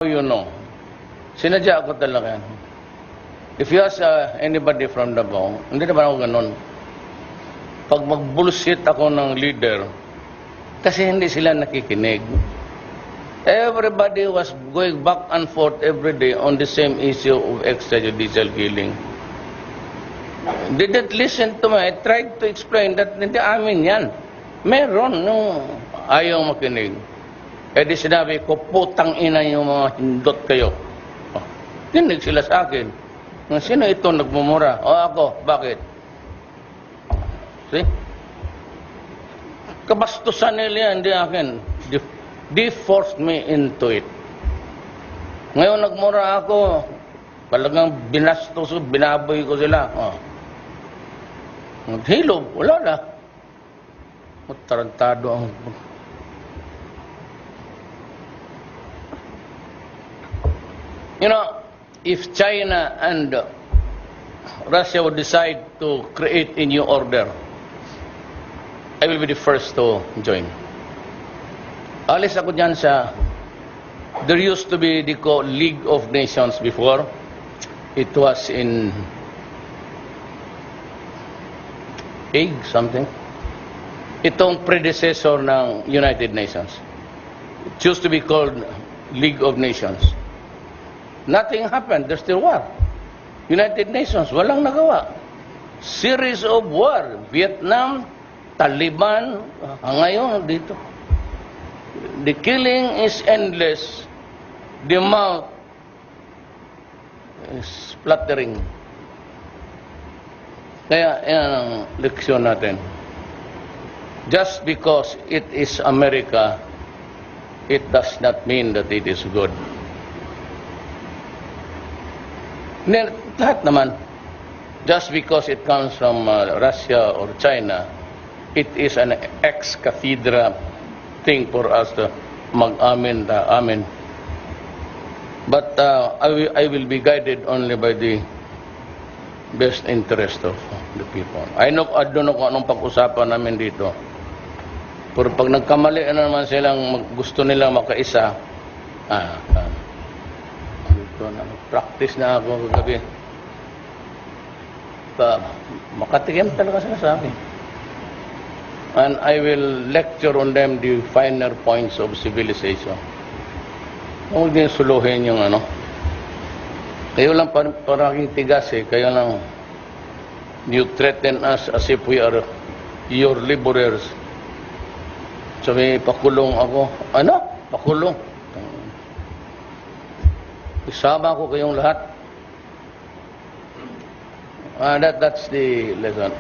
You know, sinadya ako talaga. If you ask anybody from Davao, hindi naman ako ganun. Pag mag-bullshit ako ng leader, kasi hindi sila nakikinig. Everybody was going back and forth every day on the same issue of extrajudicial killing. They didn't listen to me. I tried to explain that hindi amin yan. Meron nung ayaw makinig. Eh di sinabi ko, putang ina yung mga hindot kayo. Oh, tinig sila sa akin. Sino ito nagmumura? O ako, bakit? See? Kabastusan nila yan, hindi akin. They forced me into it. Ngayon nagmura ako, talagang binastos, binaboy ko sila. Oh. Maghilog, wala na. Tarantado ang... You know, if China and Russia would decide to create a new order, I will be the first to join. Alis ako dyan sa... There used to be the League of Nations before. It was in... Hague, something. Itong predecessor ng United Nations. It used to be called League of Nations. Nothing happened. There's still war. United Nations, walang nagawa. Series of war. Vietnam, Taliban, ngayon dito. The killing is endless. The mouth is splattering. Kaya yan ang leksyon natin. Just because it is America, it does not mean that it is good. Lahat naman, just because it comes from Russia or China, it is an ex-cathedra thing for us to mag-amin. Amen. But I will be guided only by the best interest of the people. I don't know kung anong pag-usapan namin dito. Pero pag nagkamali na naman silang gusto nilang makaisa, practice na ako kagabi. Makatikim talaga sila sa akin. And I will lecture on them the finer points of civilization. Huwag din suluhin yung ano. Kayo lang parang tigas eh. Kayo lang you threaten us as if we are your laborers. Sabi, pakulong ako. Ano? Pakulong. Isama ko kayong lahat. That's the lesson.